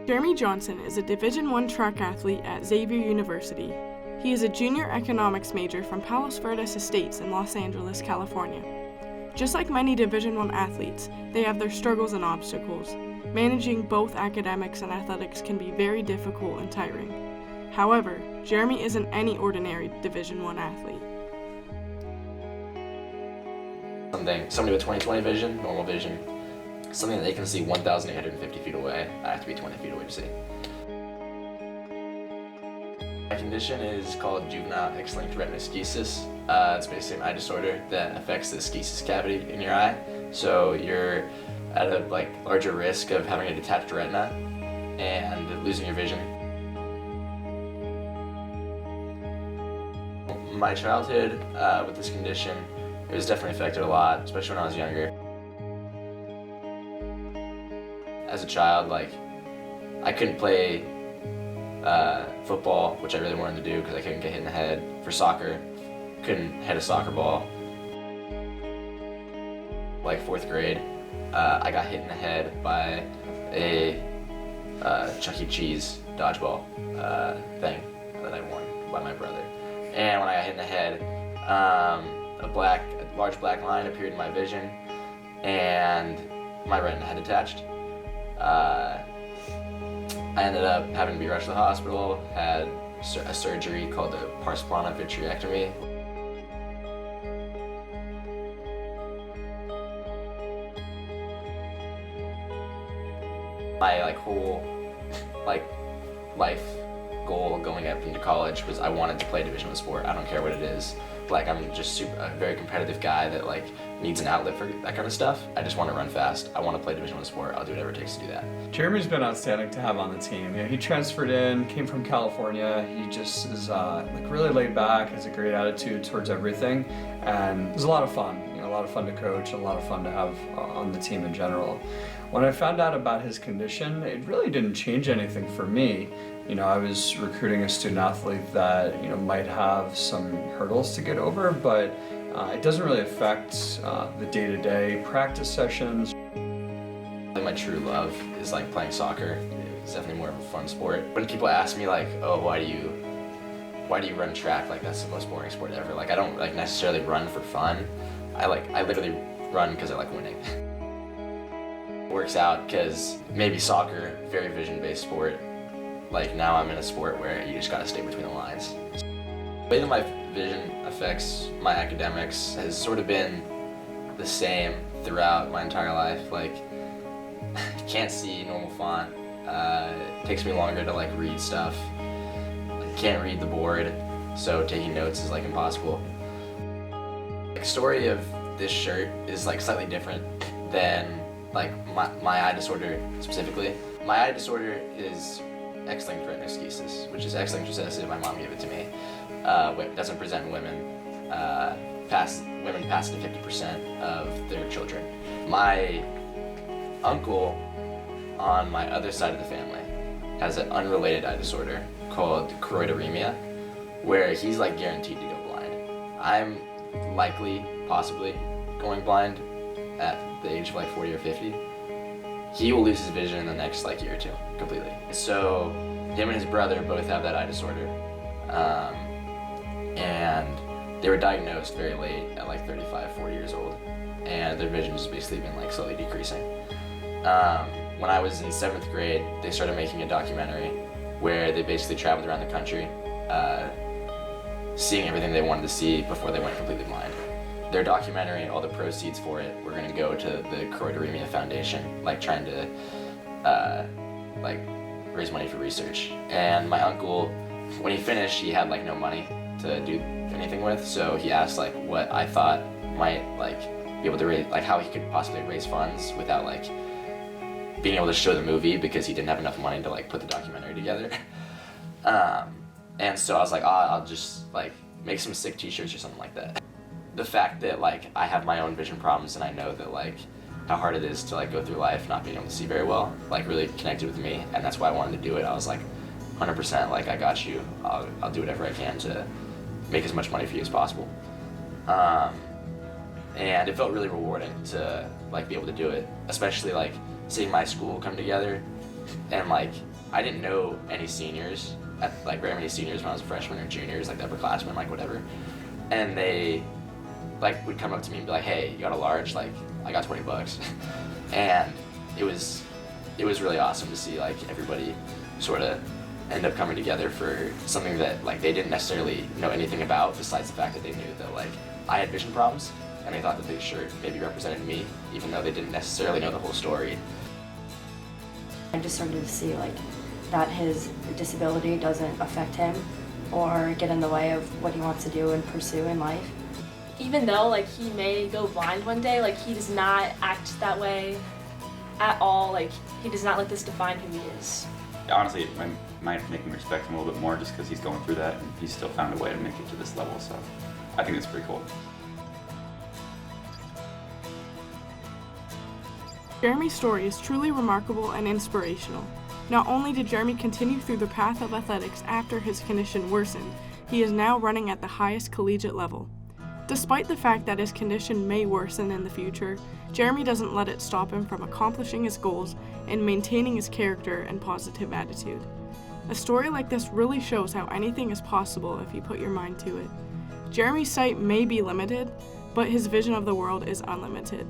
Jeremy Johnson is a Division I track athlete at Xavier University. He is a junior economics major from Palos Verdes Estates in Los Angeles, California. Just like many Division I athletes, they have their struggles and obstacles. Managing both academics and athletics can be very difficult and tiring. However, Jeremy isn't any ordinary Division I athlete. Somebody with 20/20 vision, normal vision, something that they can see 1,850 feet away, I have to be 20 feet away to see. My condition is called Juvenile X-linked Retinoschisis. It's basically an eye disorder that affects the schisis cavity in your eye. So you're at a larger risk of having a detached retina and losing your vision. My childhood with this condition, it was definitely affected a lot, especially when I was younger. As a child, I couldn't play football, which I really wanted to do because I couldn't get hit in the head. For soccer, couldn't hit a soccer ball. Fourth grade, I got hit in the head by a Chuck E. Cheese dodgeball thing that I won by my brother. And when I got hit in the head, a large black line appeared in my vision, and my retina had detached. I ended up having to be rushed to the hospital, had a surgery called a pars plana vitrectomy. My whole life goal going up into college was I wanted to play a Division I sport. I don't care what it is. I'm just a very competitive guy that needs an outlet for that kind of stuff. I just want to run fast. I want to play Division I sport. I'll do whatever it takes to do that. Jeremy's been outstanding to have on the team. He transferred in, came from California. He just is really laid back, has a great attitude towards everything, and it was a lot of fun. A lot of fun to coach, and a lot of fun to have on the team in general. When I found out about his condition, it really didn't change anything for me. I was recruiting a student athlete that might have some hurdles to get over, but it doesn't really affect the day-to-day practice sessions. My true love is playing soccer. It's definitely more of a fun sport. When people ask me oh, why do you run track? That's the most boring sport ever. I don't necessarily run for fun. I literally run because I like winning. It works out because maybe soccer, very vision-based sport. Now I'm in a sport where you just gotta stay between the lines. The way that my vision affects my academics has sort of been the same throughout my entire life. Can't see normal font. It takes me longer to read stuff. Can't read the board, so taking notes is impossible. The story of this shirt is slightly different than my eye disorder specifically. My eye disorder is X-linked Retinoschisis, which is X-linked recessive. My mom gave it to me. It doesn't present in women. Women pass to 50% of their children. My uncle on my other side of the family has an unrelated eye disorder called choroideremia, where he's guaranteed to go blind. I'm likely, possibly, going blind at the age of 40 or 50. He will lose his vision in the next year or two, completely. So him and his brother both have that eye disorder. And they were diagnosed very late at 35, 40 years old. And their vision has basically been slowly decreasing. When I was in 7th grade, they started making a documentary where they basically traveled around the country, seeing everything they wanted to see before they went completely blind. Their documentary, all the proceeds for it, were going to go to the Choroideremia Foundation, trying to raise money for research. And my uncle, when he finished, he had no money to do anything with, so he asked what I thought might be able to raise, how he could possibly raise funds without being able to show the movie, because he didn't have enough money to put the documentary together. And so I was I'll just make some sick t-shirts or something like that. The fact that I have my own vision problems, and I know that how hard it is to go through life not being able to see very well, really connected with me, and that's why I wanted to do it. I was 100% I got you. I'll do whatever I can to make as much money for you as possible. And it felt really rewarding to be able to do it, especially seeing my school come together and I didn't know any seniors, like very many seniors when I was a freshman or juniors, like the upperclassmen, like whatever. And they like would come up to me and be like, hey, you got a large? Like, I got $20. And it was really awesome to see like everybody sort of end up coming together for something that like they didn't necessarily know anything about, besides the fact that they knew that like I had vision problems, and they thought that the shirt maybe represented me, even though they didn't necessarily know the whole story. I just started to see like that his disability doesn't affect him or get in the way of what he wants to do and pursue in life. Even though like he may go blind one day, like he does not act that way at all. Like he does not let this define who he is. Honestly, it might make me respect him a little bit more just because he's going through that and he's still found a way to make it to this level, so I think that's pretty cool. Jeremy's story is truly remarkable and inspirational. Not only did Jeremy continue through the path of athletics after his condition worsened, he is now running at the highest collegiate level. Despite the fact that his condition may worsen in the future, Jeremy doesn't let it stop him from accomplishing his goals and maintaining his character and positive attitude. A story like this really shows how anything is possible if you put your mind to it. Jeremy's sight may be limited, but his vision of the world is unlimited.